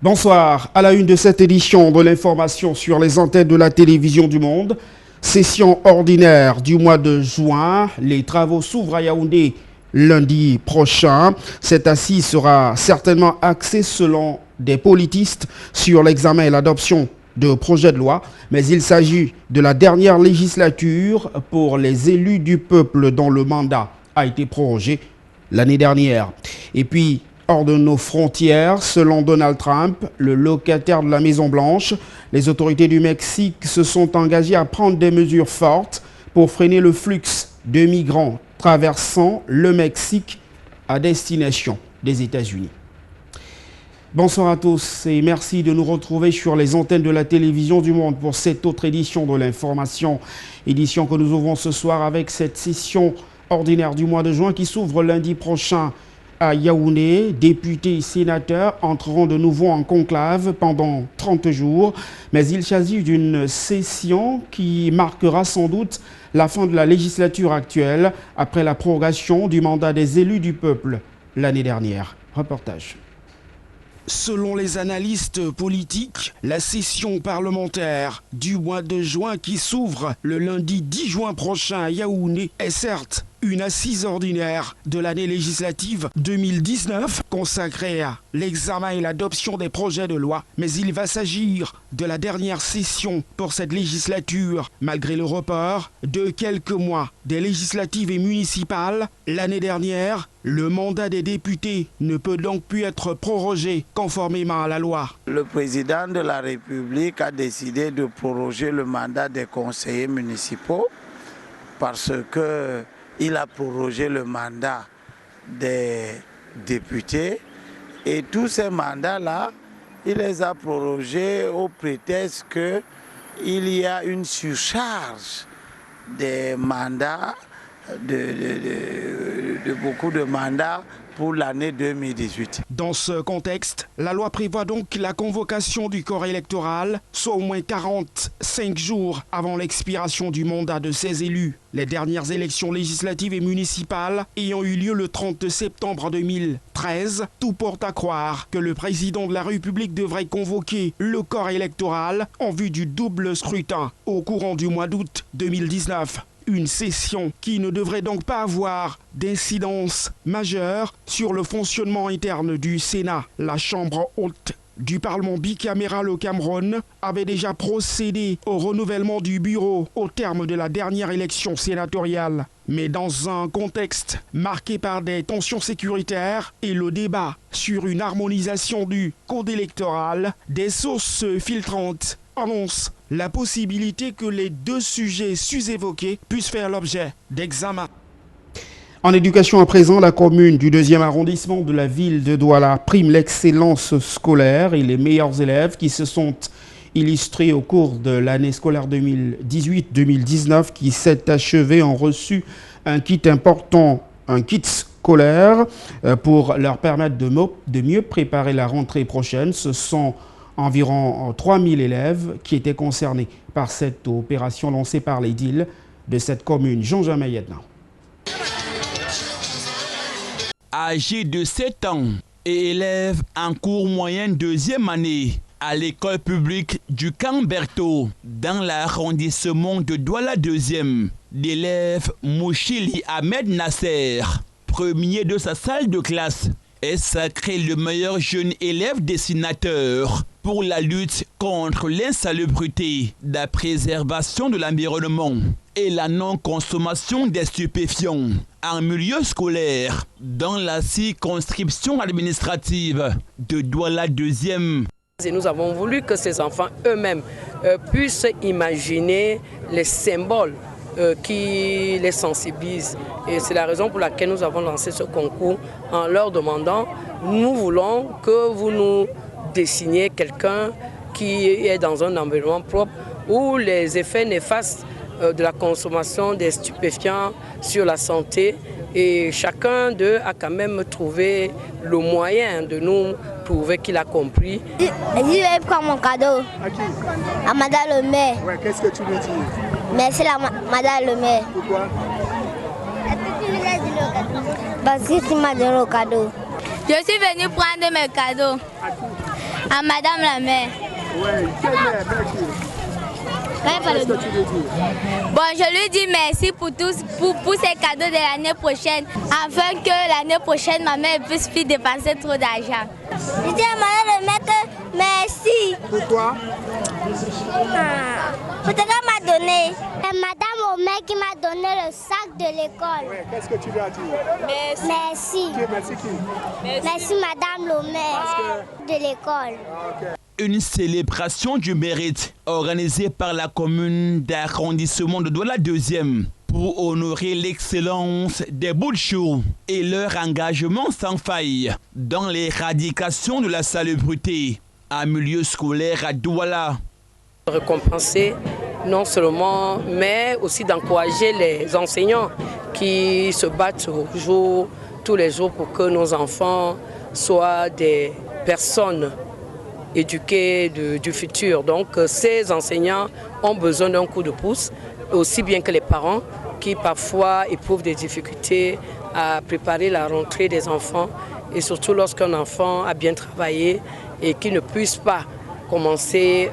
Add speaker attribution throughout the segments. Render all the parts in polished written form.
Speaker 1: Bonsoir, à la une de cette édition de l'information sur les antennes de la télévision du monde. Session ordinaire du mois de juin. Les travaux s'ouvrent à Yaoundé lundi prochain. Cette assise sera certainement axée selon des politistes sur l'examen et l'adoption de projets de loi. Mais il s'agit de la dernière législature pour les élus du peuple dont le mandat a été prorogé l'année dernière. Et puis, hors de nos frontières, selon Donald Trump, le locataire de la Maison-Blanche, les autorités du Mexique se sont engagées à prendre des mesures fortes pour freiner le flux de migrants traversant le Mexique à destination des États-Unis. Bonsoir à tous et merci de nous retrouver sur les antennes de la télévision du monde pour cette autre édition de l'information. Édition que nous ouvrons ce soir avec cette session ordinaire du mois de juin qui s'ouvre lundi prochain à Yaoundé. Députés et sénateurs entreront de nouveau en conclave pendant 30 jours. Mais il s'agit d'une session qui marquera sans doute la fin de la législature actuelle après la prorogation du mandat des élus du peuple l'année dernière. Reportage. Selon les analystes politiques, la session parlementaire du mois de juin qui s'ouvre le lundi 10 juin prochain à Yaoundé est certes une assise ordinaire de l'année législative 2019 consacrée à l'examen et l'adoption des projets de loi, mais il va s'agir de la dernière session pour cette législature, malgré le report de quelques mois des législatives et municipales. L'année dernière, le mandat des députés ne peut donc plus être prorogé conformément à la loi.
Speaker 2: Le président de la République a décidé de proroger le mandat des conseillers municipaux parce que il a prorogé le mandat des députés et tous ces mandats-là, il les a prorogés au prétexte qu'il y a une surcharge des mandats, de beaucoup de mandats pour l'année 2018.
Speaker 1: Dans ce contexte, la loi prévoit donc la convocation du corps électoral, soit au moins 45 jours avant l'expiration du mandat de ces élus. Les dernières élections législatives et municipales ayant eu lieu le 30 septembre 2013, tout porte à croire que le président de la République devrait convoquer le corps électoral en vue du double scrutin au courant du mois d'août 2019. Une session qui ne devrait donc pas avoir d'incidence majeure sur le fonctionnement interne du Sénat. La Chambre haute du Parlement bicaméral au Cameroun avait déjà procédé au renouvellement du bureau au terme de la dernière élection sénatoriale. Mais dans un contexte marqué par des tensions sécuritaires et le débat sur une harmonisation du code électoral, des sources filtrantes annonce la possibilité que les deux sujets sus-évoqués puissent faire l'objet d'examen. En éducation à présent, la commune du 2e arrondissement de la ville de Douala prime l'excellence scolaire et les meilleurs élèves qui se sont illustrés au cours de l'année scolaire 2018-2019 qui s'est achevée ont reçu un kit important, un kit scolaire pour leur permettre de mieux préparer la rentrée prochaine. Ce sont environ 3000 élèves qui étaient concernés par cette opération lancée par l'édile de cette commune, Jean-Jean Mayedna.
Speaker 3: Âgé de 7 ans et élève en cours moyen 2e année à l'école publique du Camp Berthaud dans l'arrondissement de Douala 2e, l'élève Mouchili Ahmed Nasser, premier de sa salle de classe, est sacré le meilleur jeune élève dessinateur pour la lutte contre l'insalubrité, la préservation de l'environnement et la non-consommation des stupéfiants en milieu scolaire dans la circonscription administrative de Douala 2e.
Speaker 4: Et nous avons voulu que ces enfants eux-mêmes puissent imaginer les symboles qui les sensibilisent. Et c'est la raison pour laquelle nous avons lancé ce concours en leur demandant, nous voulons que vous nous dessiniez quelqu'un qui est dans un environnement propre où les effets néfastes de la consommation des stupéfiants sur la santé, et chacun d'eux a quand même trouvé le moyen de nous prouver qu'il a compris.
Speaker 5: Je vais prendre mon cadeau à Madame le maire.
Speaker 6: Ouais, qu'est-ce que tu veux dire?
Speaker 5: Merci à Madame le maire.
Speaker 6: Pourquoi?
Speaker 5: Parce que tu m'as donné le cadeau.
Speaker 7: Je suis venue prendre mes cadeaux.
Speaker 5: À Madame la maire.
Speaker 1: Oui, quelle mère, qu'est-ce que tu veux dire?
Speaker 5: Bon, je lui dis merci pour ces cadeaux de l'année prochaine, afin que l'année prochaine, ma mère puisse plus dépenser trop d'argent. Je dis à Madame le maire que merci.
Speaker 1: Pourquoi?
Speaker 5: Pour ce qu'elle m'a donné. C'est Madame au maire qui m'a donné le sac de l'école.
Speaker 1: Oui, qu'est-ce que tu veux dire?
Speaker 5: Merci.
Speaker 1: Merci qui?
Speaker 5: Merci Madame le maire de l'école.
Speaker 3: Une célébration du mérite organisée par la commune d'arrondissement de Douala 2e pour honorer l'excellence des Boulchous et leur engagement sans faille dans l'éradication de la salubrité en milieu scolaire à Douala.
Speaker 4: Récompenser non seulement, mais aussi d'encourager les enseignants qui se battent tous les jours pour que nos enfants soient des personnes éduqués du futur. Donc ces enseignants ont besoin d'un coup de pouce, aussi bien que les parents qui parfois éprouvent des difficultés à préparer la rentrée des enfants, et surtout lorsqu'un enfant a bien travaillé et qui ne puisse pas commencer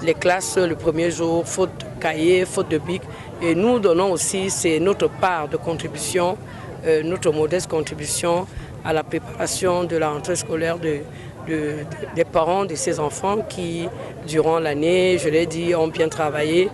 Speaker 4: les classes le premier jour, faute de cahier, faute de bic. Et nous donnons aussi, c'est notre part de contribution, notre modeste contribution à la préparation de la rentrée scolaire des parents de ces enfants qui, durant l'année, je l'ai dit, ont bien travaillé.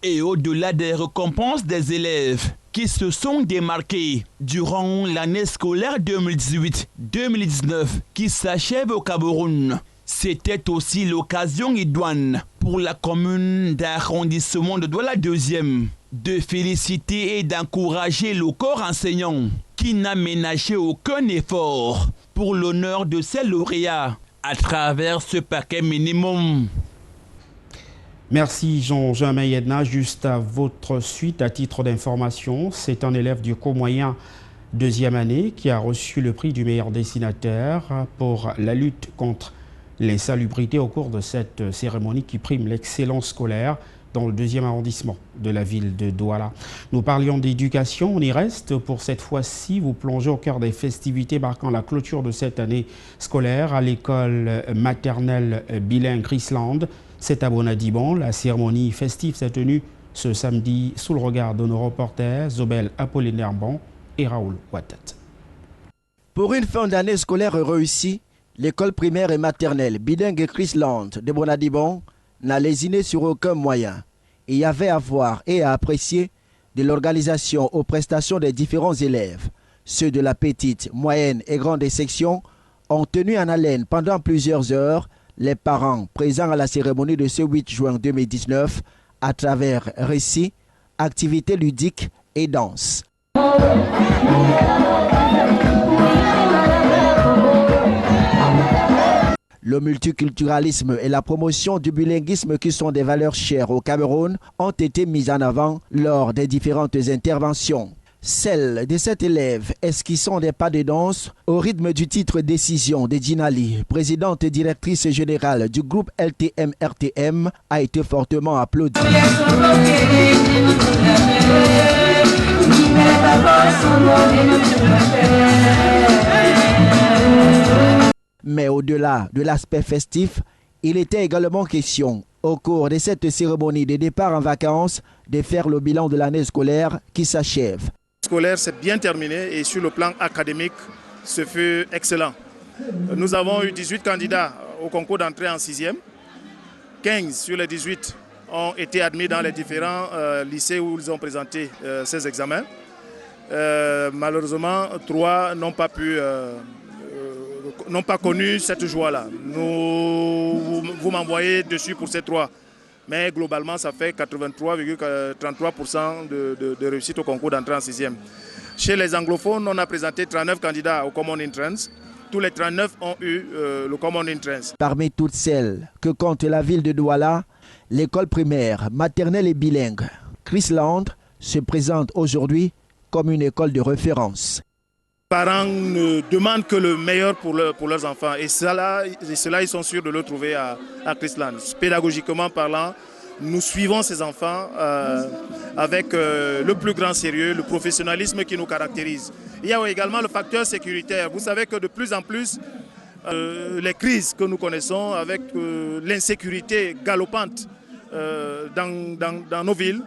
Speaker 3: Et au-delà des récompenses des élèves qui se sont démarqués durant l'année scolaire 2018-2019 qui s'achève au Cameroun, c'était aussi l'occasion idoine pour la commune d'arrondissement de Douala 2e de féliciter et d'encourager le corps enseignant qui n'a ménagé aucun effort pour l'honneur de ses lauréats à travers ce paquet minimum.
Speaker 1: Merci Jean Mayedna. Juste à votre suite, à titre d'information, c'est un élève du cours moyen 2e année qui a reçu le prix du meilleur dessinateur pour la lutte contre l'insalubrité au cours de cette cérémonie qui prime l'excellence scolaire dans le 2e arrondissement de la ville de Douala. Nous parlions d'éducation, on y reste. Pour cette fois-ci, vous plongez au cœur des festivités marquant la clôture de cette année scolaire à l'école maternelle bilingue Chrisland. C'est à Bonadibon. La cérémonie festive s'est tenue ce samedi sous le regard de nos reporters Zobel Apollinaire Bon et Raoul Ouattat.
Speaker 6: Pour une fin d'année scolaire réussie, l'école primaire et maternelle bilingue Chrisland de Bonadibon n'a lésiné sur aucun moyen. Il y avait à voir et à apprécier de l'organisation aux prestations des différents élèves. Ceux de la petite, moyenne et grande section ont tenu en haleine pendant plusieurs heures les parents présents à la cérémonie de ce 8 juin 2019 à travers récits, activités ludiques et danses. Le multiculturalisme et la promotion du bilinguisme qui sont des valeurs chères au Cameroun ont été mis en avant lors des différentes interventions. Celle de cet élève esquissant des pas de danse au rythme du titre Décision de Djinali, présidente et directrice générale du groupe LTM-RTM, a été fortement applaudie. Mais au-delà de l'aspect festif, il était également question, au cours de cette cérémonie de départ en vacances, de faire le bilan de l'année scolaire qui s'achève.
Speaker 7: Le scolaire s'est bien terminé et sur le plan académique, ce fut excellent. Nous avons eu 18 candidats au concours d'entrée en 6e. 15 sur les 18 ont été admis dans les différents lycées où ils ont présenté ces examens. Malheureusement, 3 n'ont pas connu cette joie-là. Vous m'envoyez dessus pour ces 3. Mais globalement, ça fait 83,33% de réussite au concours d'entrée en 6e. Chez les anglophones, on a présenté 39 candidats au Common Entrance. Tous les 39 ont eu le Common Entrance.
Speaker 6: Parmi toutes celles que compte la ville de Douala, l'école primaire, maternelle et bilingue Chrisland se présente aujourd'hui comme une école de référence.
Speaker 7: Les parents ne demandent que le meilleur pour leurs enfants et cela, ils sont sûrs de le trouver à Chrisland. Pédagogiquement parlant, nous suivons ces enfants avec le plus grand sérieux, le professionnalisme qui nous caractérise. Il y a également le facteur sécuritaire. Vous savez que de plus en plus, les crises que nous connaissons avec l'insécurité galopante dans nos villes,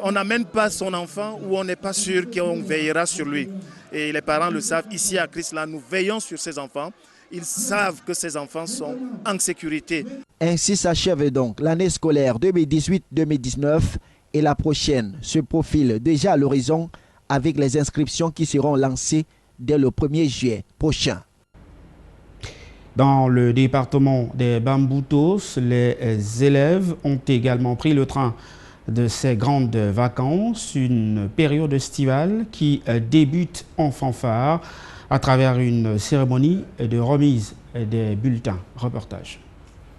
Speaker 7: on n'amène pas son enfant où on n'est pas sûr qu'on veillera sur lui. Et les parents le savent, ici à Christland, nous veillons sur ces enfants. Ils savent que ces enfants sont en sécurité.
Speaker 6: Ainsi s'achève donc l'année scolaire 2018-2019 et la prochaine se profile déjà à l'horizon avec les inscriptions qui seront lancées dès le 1er juillet prochain.
Speaker 1: Dans le département des Bamboutos, les élèves ont également pris le train de ces grandes vacances, une période estivale qui débute en fanfare à travers une cérémonie de remise des bulletins. Reportage.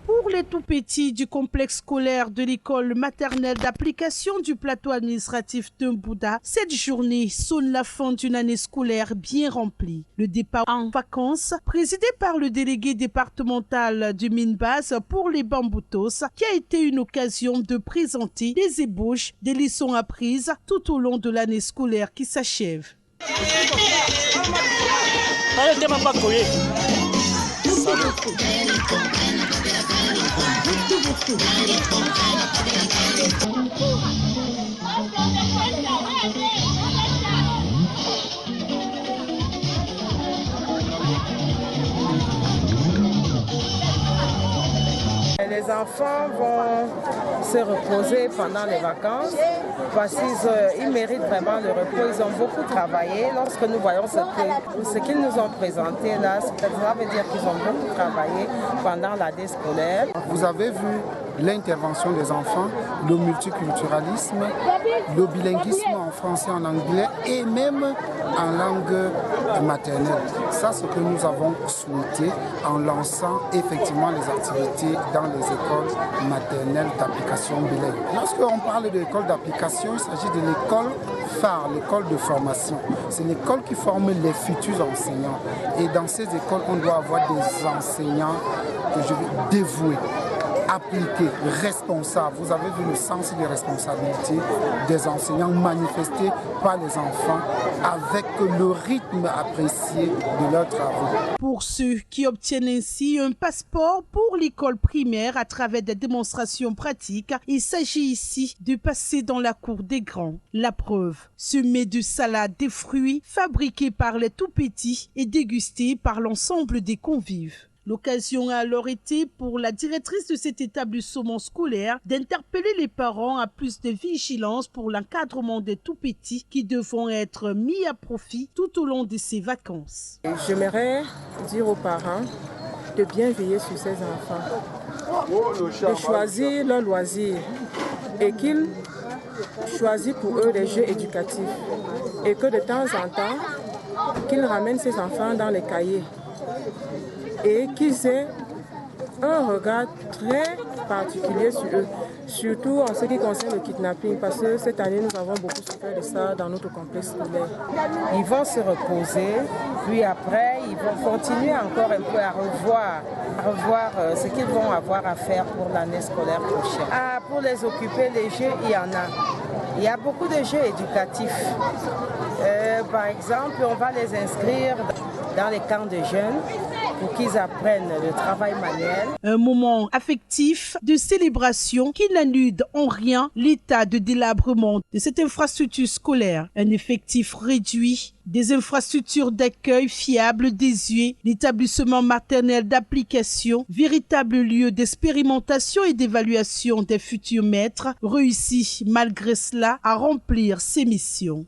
Speaker 8: Pour les tout-petits du complexe scolaire de l'école maternelle d'application du plateau administratif de Mbouda, cette journée sonne la fin d'une année scolaire bien remplie. Le départ en vacances, présidé par le délégué départemental du Minbas pour les Bamboutos, qui a été une occasion de présenter les ébauches des leçons apprises tout au long de l'année scolaire qui s'achève.
Speaker 9: Les enfants vont se reposer pendant les vacances parce qu'ils méritent vraiment le repos. Ils ont beaucoup travaillé. Lorsque nous voyons ce qu'ils nous ont présenté là, ça veut dire qu'ils ont beaucoup travaillé pendant l'année scolaire.
Speaker 10: Vous avez vu l'intervention des enfants, le multiculturalisme, le bilinguisme en français, en anglais et même en langue maternelle. Ça, c'est ce que nous avons souhaité en lançant effectivement les activités dans les écoles maternelles d'application bilingue. Lorsqu'on parle de l'école d'application, il s'agit de l'école phare, l'école de formation. C'est l'école qui forme les futurs enseignants. Et dans ces écoles, on doit avoir des enseignants dévoués, appliqués, responsables. Vous avez vu le sens de responsabilité des enseignants manifestés par les enfants avec le rythme apprécié de leurs travaux.
Speaker 8: Pour ceux qui obtiennent ainsi un passeport pour l'école primaire à travers des démonstrations pratiques, il s'agit ici de passer dans la cour des grands. La preuve, semée de salades et fruits fabriqués par les tout-petits et dégustés par l'ensemble des convives. L'occasion a alors été pour la directrice de cet établissement scolaire d'interpeller les parents à plus de vigilance pour l'encadrement des tout-petits qui devront être mis à profit tout au long de ces vacances.
Speaker 9: J'aimerais dire aux parents de bien veiller sur ces enfants, de choisir leurs loisirs et qu'ils choisissent pour eux les jeux éducatifs et que de temps en temps, qu'ils ramènent ces enfants dans les cahiers et qu'ils aient un regard très particulier sur eux, surtout en ce qui concerne le kidnapping, parce que cette année, nous avons beaucoup souffert de ça dans notre complexe scolaire.
Speaker 4: Ils vont se reposer, puis après, ils vont continuer encore un peu à revoir ce qu'ils vont avoir à faire pour l'année scolaire prochaine. Pour les occuper, les jeux, il y en a. Il y a beaucoup de jeux éducatifs. Par exemple, on va les inscrire dans les camps de jeunes pour qu'ils apprennent le travail manuel.
Speaker 8: Un moment affectif de célébration qui n'annude en rien l'état de délabrement de cette infrastructure scolaire. Un effectif réduit, des infrastructures d'accueil fiables, désuets, l'établissement maternel d'application, véritable lieu d'expérimentation et d'évaluation des futurs maîtres, réussit malgré cela à remplir ses missions.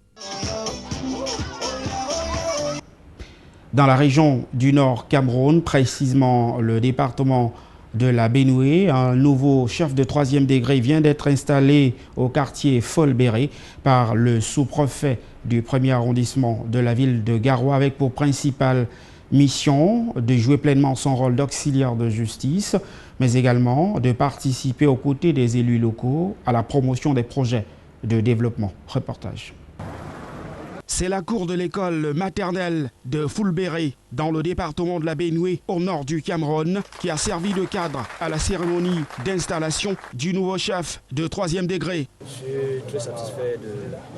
Speaker 1: Dans la région du Nord Cameroun, précisément le département de la Benoué, un nouveau chef de 3e degré vient d'être installé au quartier Folbéré par le sous-préfet du 1er arrondissement de la ville de Garoua, avec pour principale mission de jouer pleinement son rôle d'auxiliaire de justice, mais également de participer aux côtés des élus locaux à la promotion des projets de développement. Reportage. C'est la cour de l'école maternelle de Fulbere, dans le département de la Benue, au nord du Cameroun, qui a servi de cadre à la cérémonie d'installation du nouveau chef de 3e degré.
Speaker 11: Je suis très satisfait de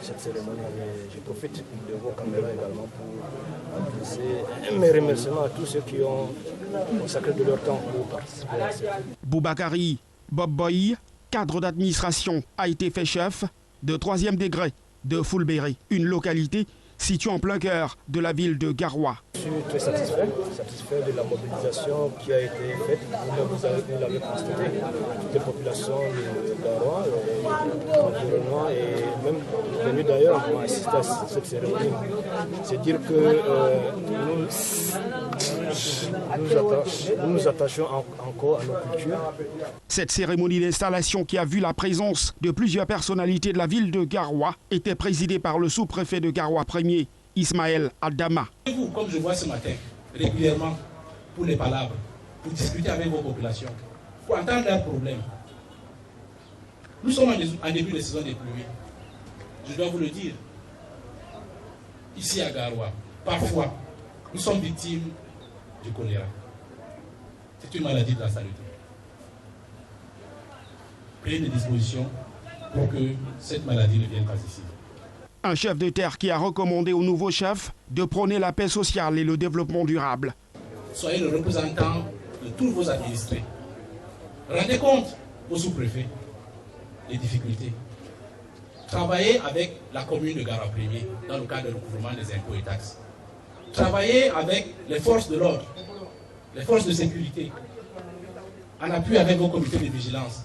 Speaker 11: cette cérémonie et je profite de vos caméras également pour adresser mes remerciements à tous ceux qui ont consacré de leur temps pour participer à cette.
Speaker 1: Boubakari Bob Boy, cadre d'administration, a été fait chef de 3e degré de Fulbere, une localité située en plein cœur de la ville de Garoua.
Speaker 11: Je suis très satisfait de la mobilisation qui a été faite. Vous l'avez constaté, toutes les populations de Garoua, l'environnement et même venus d'ailleurs pour assister à cette cérémonie. C'est dire que nous nous attachons encore à nos cultures.
Speaker 1: Cette cérémonie d'installation qui a vu la présence de plusieurs personnalités de la ville de Garoua était présidée par le sous-préfet de Garoua 1er, Ismaël Adama.
Speaker 12: Vous, comme je vois ce matin, régulièrement, pour les palabres, pour discuter avec vos populations, pour entendre leurs problèmes. Nous sommes en début de saison des pluies. Je dois vous le dire. Ici à Garoua, parfois, nous sommes victimes du choléra. C'est une maladie de la saluté. Prenez des dispositions pour que cette maladie ne vienne pas ici.
Speaker 1: Un chef de terre qui a recommandé au nouveau chef de prôner la paix sociale et le développement durable.
Speaker 12: Soyez le représentant de tous vos administrés. Rendez compte aux sous-préfets des difficultés. Travaillez avec la commune de Garoua 1er dans le cadre du recouvrement des impôts et taxes. Travaillez avec les forces de l'ordre, les forces de sécurité, en appui avec vos comités de vigilance,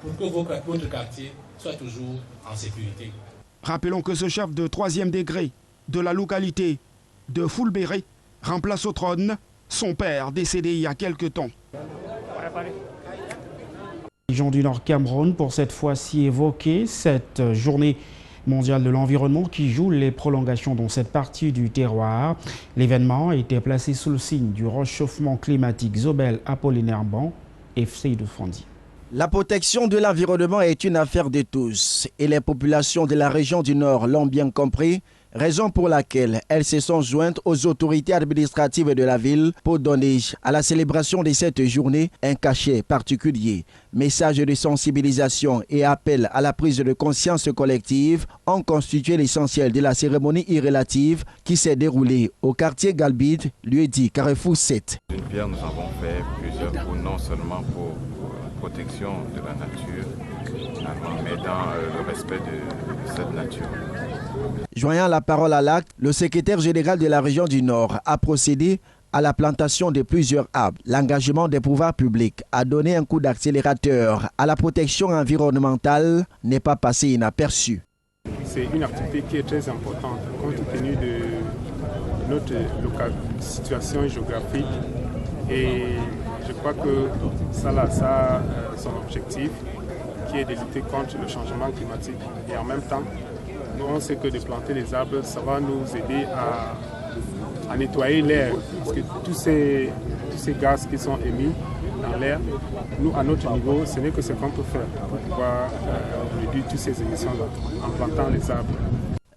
Speaker 12: pour que votre quartier soit toujours en sécurité.
Speaker 1: Rappelons que ce chef de 3e degré de la localité de Fulbere remplace au trône son père décédé il y a quelque temps. Région du Nord Cameroun pour cette fois-ci évoquer cette journée mondiale de l'environnement qui joue les prolongations dans cette partie du terroir. L'événement a été placé sous le signe du réchauffement climatique. Zobel Apollinaire Ban, FC de Fondi.
Speaker 6: La protection de l'environnement est une affaire de tous et les populations de la région du Nord l'ont bien compris, raison pour laquelle elles se sont jointes aux autorités administratives de la ville pour donner à la célébration de cette journée un cachet particulier. Message de sensibilisation et appel à la prise de conscience collective ont constitué l'essentiel de la cérémonie irrélative qui s'est déroulée au quartier Galbide, lieu-dit Carrefour 7.
Speaker 13: Une pierre, nous avons fait plusieurs coups, non seulement pour protection de la nature, mais dans le respect de cette nature.
Speaker 6: Joignant la parole à l'acte, le secrétaire général de la région du Nord a procédé à la plantation de plusieurs arbres. L'engagement des pouvoirs publics a donné un coup d'accélérateur à la protection environnementale n'est pas passé inaperçu.
Speaker 14: C'est une activité qui est très importante compte tenu de notre situation géographique et je crois que ça a son objectif qui est de lutter contre le changement climatique et en même temps nous on sait que de planter les arbres ça va nous aider à nettoyer l'air parce que tous ces gaz qui sont émis dans l'air, nous à notre niveau ce n'est que ce qu'on peut faire pour pouvoir réduire toutes ces émissions-là en plantant les arbres.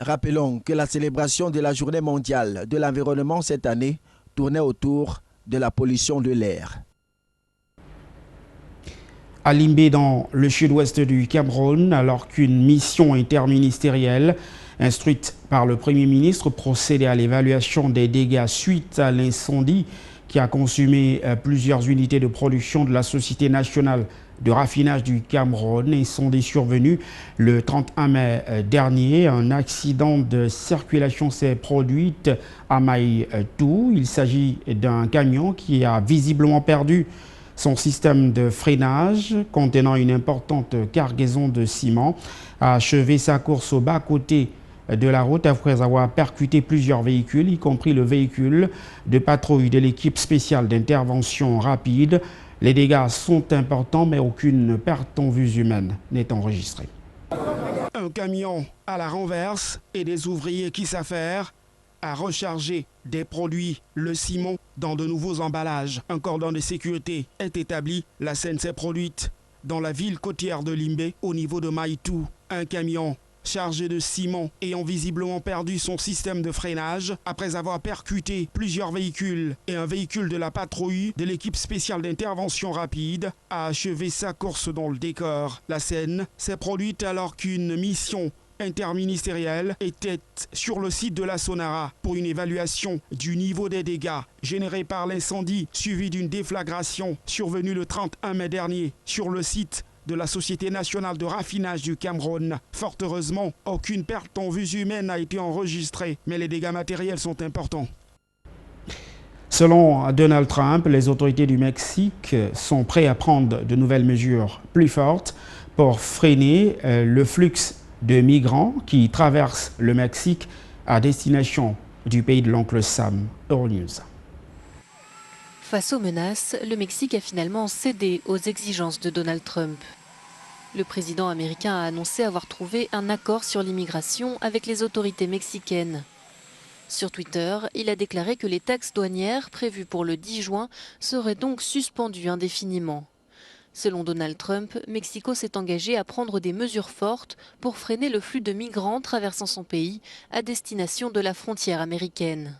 Speaker 6: Rappelons que la célébration de la journée mondiale de l'environnement cette année tournait autour de la pollution de l'air.
Speaker 1: À Limbé, dans le sud-ouest du Cameroun, alors qu'une mission interministérielle instruite par le Premier ministre procédait à l'évaluation des dégâts suite à l'incendie qui a consumé plusieurs unités de production de la Société nationale de raffinage du Cameroun. Incendie survenu le 31 mai dernier. Un accident de circulation s'est produit à Maïtou. Il s'agit d'un camion qui a visiblement perdu son système de freinage contenant une importante cargaison de ciment a achevé sa course au bas-côté de la route après avoir percuté plusieurs véhicules, y compris le véhicule de patrouille de l'équipe spéciale d'intervention rapide. Les dégâts sont importants, mais aucune perte en vue humaine n'est enregistrée. Un camion à la renverse et des ouvriers qui s'affairent à recharger des produits, le ciment, dans de nouveaux emballages. Un cordon de sécurité est établi. La scène s'est produite dans la ville côtière de Limbé, au niveau de Maïtou. Un camion chargé de ciment ayant visiblement perdu son système de freinage après avoir percuté plusieurs véhicules et un véhicule de la patrouille de l'équipe spéciale d'intervention rapide a achevé sa course dans le décor. La scène s'est produite alors qu'une mission interministérielle était sur le site de la Sonara pour une évaluation du niveau des dégâts générés par l'incendie suivi d'une déflagration survenue le 31 mai dernier sur le site de la Société nationale de raffinage du Cameroun. Fort heureusement, aucune perte en vue humaine n'a été enregistrée, mais les dégâts matériels sont importants. Selon Donald Trump, les autorités du Mexique sont prêtes à prendre de nouvelles mesures plus fortes pour freiner le flux de migrants qui traversent le Mexique à destination du pays de l'oncle Sam. Euronews.
Speaker 15: Face aux menaces, le Mexique a finalement cédé aux exigences de Donald Trump. Le président américain a annoncé avoir trouvé un accord sur l'immigration avec les autorités mexicaines. Sur Twitter, il a déclaré que les taxes douanières prévues pour le 10 juin seraient donc suspendues indéfiniment. Selon Donald Trump, Mexico s'est engagé à prendre des mesures fortes pour freiner le flux de migrants traversant son pays à destination de la frontière américaine.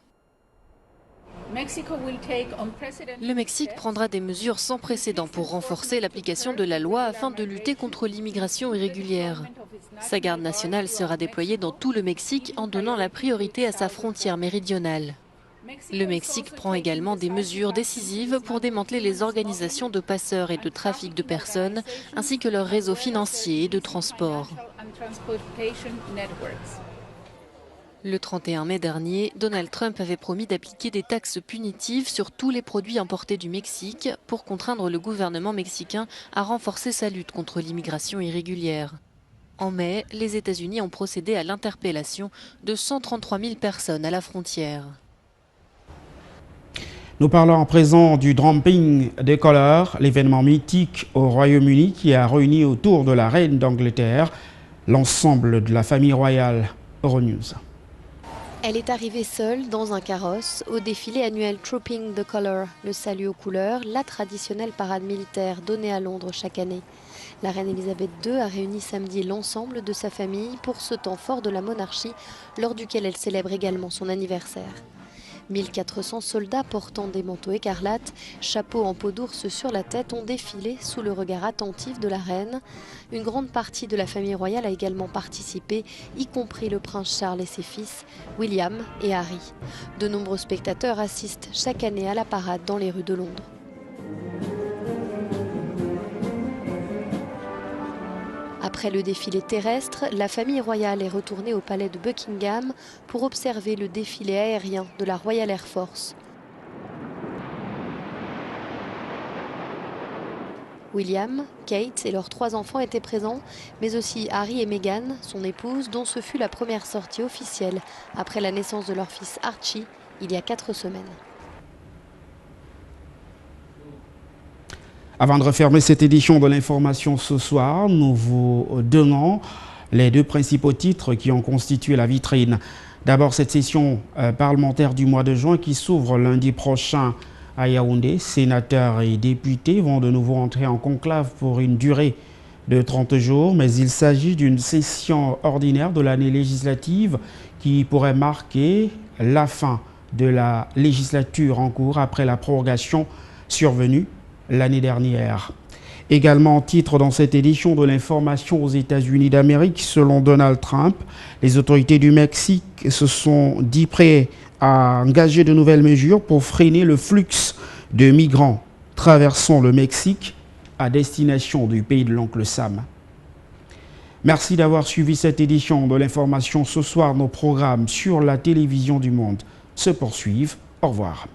Speaker 15: Le Mexique prendra des mesures sans précédent pour renforcer l'application de la loi afin de lutter contre l'immigration irrégulière. Sa garde nationale sera déployée dans tout le Mexique en donnant la priorité à sa frontière méridionale. Le Mexique prend également des mesures décisives pour démanteler les organisations de passeurs et de trafic de personnes, ainsi que leurs réseaux financiers et de transport. Le 31 mai dernier, Donald Trump avait promis d'appliquer des taxes punitives sur tous les produits importés du Mexique pour contraindre le gouvernement mexicain à renforcer sa lutte contre l'immigration irrégulière. En mai, les États-Unis ont procédé à l'interpellation de 133 000 personnes à la frontière.
Speaker 1: Nous parlons à présent du Drumping des couleurs, l'événement mythique au Royaume-Uni qui a réuni autour de la reine d'Angleterre l'ensemble de la famille royale. Euronews.
Speaker 15: Elle est arrivée seule dans un carrosse au défilé annuel Trooping the Colour, le salut aux couleurs, la traditionnelle parade militaire donnée à Londres chaque année. La reine Elisabeth II a réuni samedi l'ensemble de sa famille pour ce temps fort de la monarchie, lors duquel elle célèbre également son anniversaire. 1400 soldats portant des manteaux écarlates, chapeaux en peau d'ours sur la tête ont défilé sous le regard attentif de la reine. Une grande partie de la famille royale a également participé, y compris le prince Charles et ses fils, William et Harry. De nombreux spectateurs assistent chaque année à la parade dans les rues de Londres. Après le défilé terrestre, la famille royale est retournée au palais de Buckingham pour observer le défilé aérien de la Royal Air Force. William, Kate et leurs 3 enfants étaient présents, mais aussi Harry et Meghan, son épouse, dont ce fut la première sortie officielle après la naissance de leur fils Archie il y a 4 semaines.
Speaker 1: Avant de refermer cette édition de l'information ce soir, nous vous donnons les 2 principaux titres qui ont constitué la vitrine. D'abord, cette session parlementaire du mois de juin qui s'ouvre lundi prochain à Yaoundé. Sénateurs et députés vont de nouveau entrer en conclave pour une durée de 30 jours, mais il s'agit d'une session ordinaire de l'année législative qui pourrait marquer la fin de la législature en cours après la prorogation survenue l'année dernière. Également en titre dans cette édition de l'information aux États-Unis d'Amérique, selon Donald Trump, les autorités du Mexique se sont dit prêts à engager de nouvelles mesures pour freiner le flux de migrants traversant le Mexique à destination du pays de l'oncle Sam. Merci d'avoir suivi cette édition de l'information ce soir. Nos programmes sur la télévision du monde se poursuivent. Au revoir.